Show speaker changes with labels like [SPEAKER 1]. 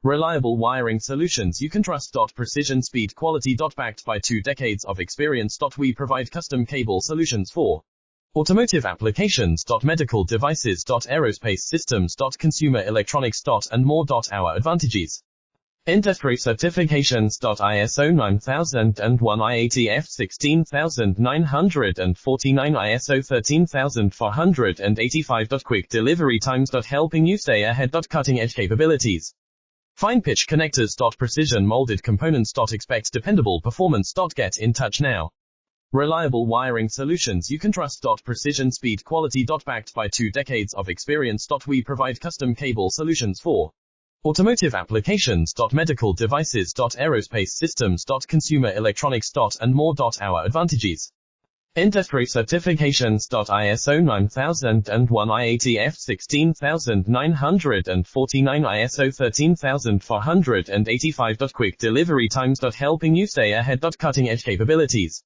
[SPEAKER 1] Reliable wiring solutions you can trust. Precision, speed, quality. Backed by 2 decades of experience. We provide custom cable solutions for automotive applications. Medical devices. Aerospace systems. Consumer electronics. And more. Our advantages industry certifications. ISO 9001 IATF 16949, ISO 13485. Quick delivery times. Helping you stay ahead. Cutting edge capabilities. Fine pitch connectors. Precision molded components. Expect dependable performance. Get in touch now. Reliable wiring solutions you can trust. Precision, speed, quality. Backed by 2 decades of experience. We provide custom cable solutions for automotive applications. Medical devices. Aerospace systems. Consumer electronics. And more. Our advantages industry certifications. ISO 9001 IATF 16949, ISO 13485. Quick delivery times. Helping you stay ahead. Cutting edge capabilities.